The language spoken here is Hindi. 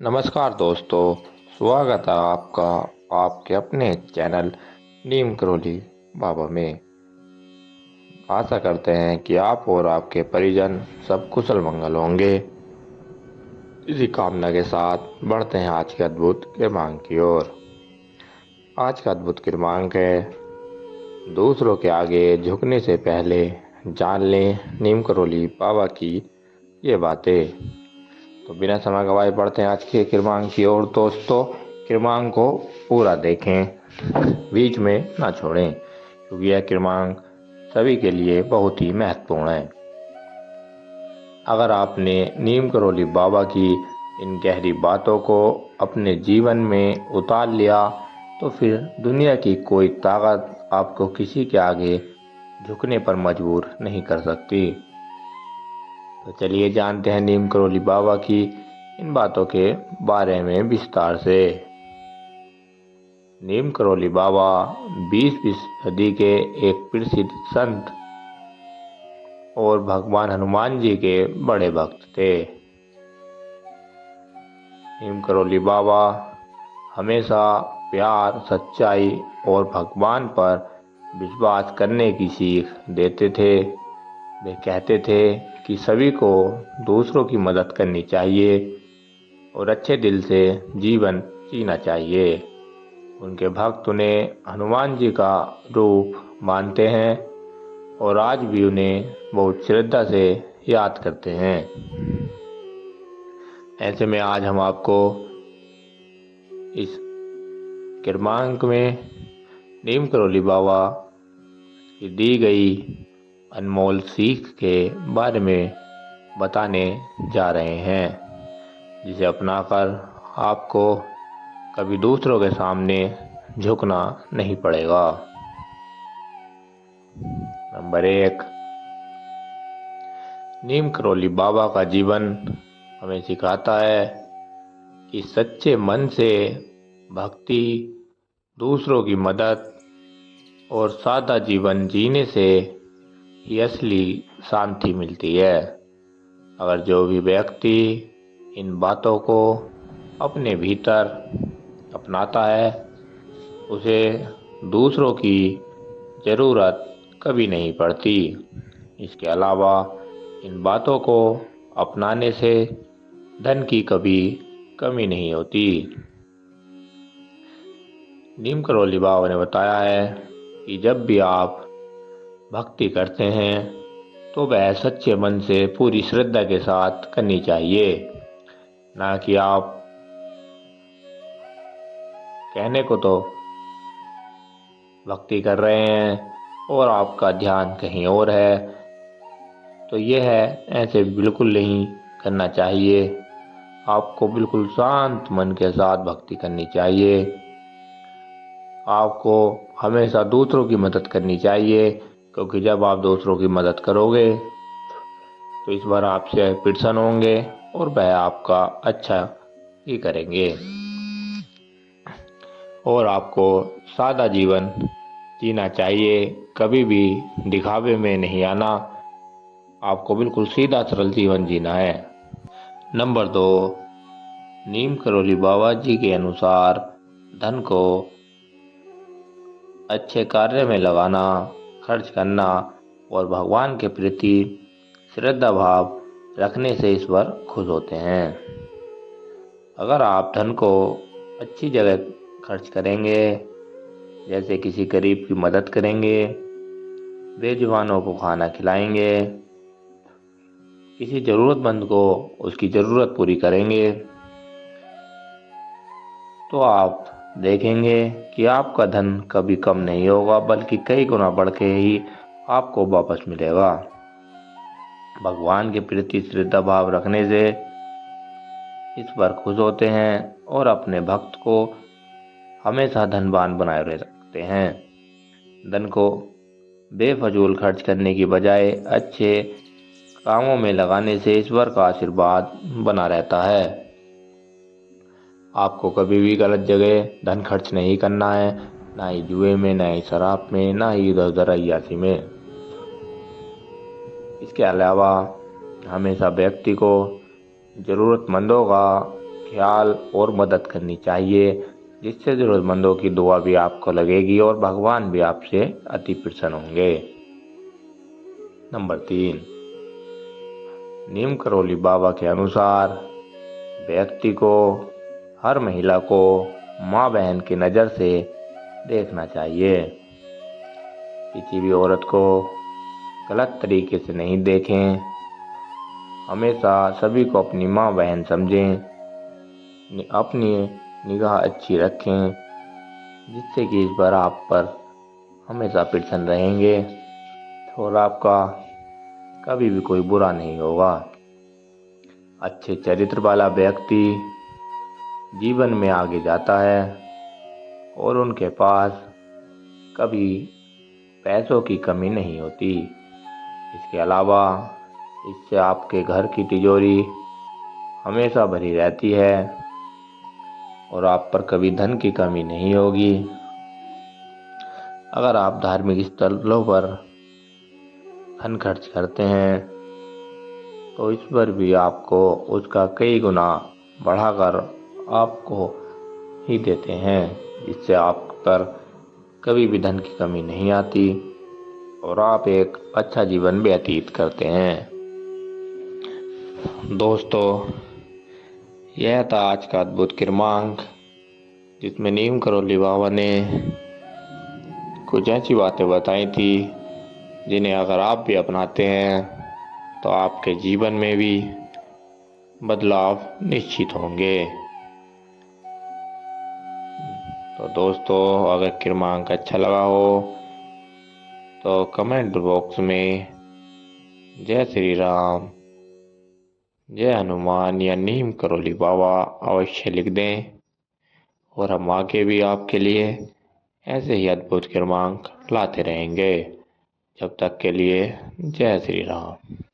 नमस्कार दोस्तों, स्वागत है आपका आपके अपने चैनल नीम करोली बाबा में। आशा करते हैं कि आप और आपके परिजन सब कुशल मंगल होंगे। इसी कामना के साथ बढ़ते हैं आज के अद्भुत क्रमांक की ओर। आज का अद्भुत क्रमांक है, दूसरों के आगे झुकने से पहले जान लें नीम करोली बाबा की ये बातें। तो बिना समय गवाए बढ़ते हैं आज के क्रमांक की ओर। दोस्तों, क्रमांक को पूरा देखें, बीच में ना छोड़ें, क्योंकि यह क्रमांक सभी के लिए बहुत ही महत्वपूर्ण है। अगर आपने नीम करोली बाबा की इन गहरी बातों को अपने जीवन में उतार लिया, तो फिर दुनिया की कोई ताकत आपको किसी के आगे झुकने पर मजबूर नहीं कर सकती। तो चलिए जानते हैं नीम करोली बाबा की इन बातों के बारे में विस्तार से। नीम करोली बाबा 20वीं सदी के एक प्रसिद्ध संत और भगवान हनुमान जी के बड़े भक्त थे। नीम करोली बाबा हमेशा प्यार, सच्चाई और भगवान पर विश्वास करने की सीख देते थे। वे कहते थे कि सभी को दूसरों की मदद करनी चाहिए और अच्छे दिल से जीवन जीना चाहिए। उनके भक्त उन्हें हनुमान जी का रूप मानते हैं और आज भी उन्हें बहुत श्रद्धा से याद करते हैं। ऐसे में आज हम आपको इस क्रमांक में नीम करोली बाबा की दी गई अनमोल सीख के बारे में बताने जा रहे हैं, जिसे अपनाकर आपको कभी दूसरों के सामने झुकना नहीं पड़ेगा। नंबर 1, नीम करोली बाबा का जीवन हमें सिखाता है कि सच्चे मन से भक्ति, दूसरों की मदद और सादा जीवन जीने से ही असली शांति मिलती है। अगर जो भी व्यक्ति इन बातों को अपने भीतर अपनाता है, उसे दूसरों की ज़रूरत कभी नहीं पड़ती। इसके अलावा इन बातों को अपनाने से धन की कभी कमी नहीं होती। नीम करोली बाबा ने बताया है कि जब भी आप भक्ति करते हैं तो वह सच्चे मन से पूरी श्रद्धा के साथ करनी चाहिए, ना कि आप कहने को तो भक्ति कर रहे हैं और आपका ध्यान कहीं और है। तो यह है, ऐसे बिल्कुल नहीं करना चाहिए। आपको बिल्कुल शांत मन के साथ भक्ति करनी चाहिए। आपको हमेशा दूसरों की मदद करनी चाहिए, क्योंकि जब आप दूसरों की मदद करोगे तो इस बार आपसे प्रसन्न होंगे और वह आपका अच्छा ही करेंगे। और आपको सादा जीवन जीना चाहिए, कभी भी दिखावे में नहीं आना। आपको बिल्कुल सीधा सरल जीवन जीना है। नंबर 2, नीम करोली बाबा जी के अनुसार धन को अच्छे कार्य में लगाना, खर्च करना और भगवान के प्रति श्रद्धा भाव रखने से ईश्वर खुश होते हैं। अगर आप धन को अच्छी जगह खर्च करेंगे, जैसे किसी गरीब की मदद करेंगे, बेजुबानों को खाना खिलाएंगे, किसी ज़रूरतमंद को उसकी ज़रूरत पूरी करेंगे, तो आप देखेंगे कि आपका धन कभी कम नहीं होगा, बल्कि कई गुना बढ़ के ही आपको वापस मिलेगा। भगवान के प्रति श्रद्धा भाव रखने से ईश्वर खुश होते हैं और अपने भक्त को हमेशा धनवान बनाए रखते हैं। धन को बेफजूल खर्च करने की बजाय अच्छे कामों में लगाने से ईश्वर का आशीर्वाद बना रहता है। आपको कभी भी गलत जगह धन खर्च नहीं करना है, ना ही जुए में, ना ही शराब में, ना ही इधर उधर अय्याशी में। इसके अलावा हमेशा व्यक्ति को ज़रूरतमंदों का ख्याल और मदद करनी चाहिए, जिससे ज़रूरतमंदों की दुआ भी आपको लगेगी और भगवान भी आपसे अति प्रसन्न होंगे। नंबर 3, नीम करौली बाबा के अनुसार व्यक्ति को, हर महिला को माँ बहन की नज़र से देखना चाहिए। किसी भी औरत को गलत तरीके से नहीं देखें। हमेशा सभी को अपनी माँ बहन समझें, अपनी निगाह अच्छी रखें, जिससे कि इस बार आप पर हमेशा प्रसन्न रहेंगे और आपका कभी भी कोई बुरा नहीं होगा। अच्छे चरित्र वाला व्यक्ति जीवन में आगे जाता है और उनके पास कभी पैसों की कमी नहीं होती। इसके अलावा इससे आपके घर की तिजोरी हमेशा भरी रहती है और आप पर कभी धन की कमी नहीं होगी। अगर आप धार्मिक स्थलों पर धन खर्च करते हैं तो इस पर भी आपको उसका कई गुना बढ़ाकर आपको ही देते हैं, जिससे आप पर कभी भी धन की कमी नहीं आती और आप एक अच्छा जीवन व्यतीत करते हैं। दोस्तों, यह था आज का अद्भुत क्रमांक, जिसमें नीम करौली बाबा ने कुछ ऐसी बातें बताई थी जिन्हें अगर आप भी अपनाते हैं तो आपके जीवन में भी बदलाव निश्चित होंगे। तो दोस्तों, अगर क्रमांक अच्छा लगा हो तो कमेंट बॉक्स में जय श्री राम, जय हनुमान या नीम करौली बाबा अवश्य लिख दें और हम आगे भी आपके लिए ऐसे ही अद्भुत क्रमांक लाते रहेंगे। जब तक के लिए जय श्री राम।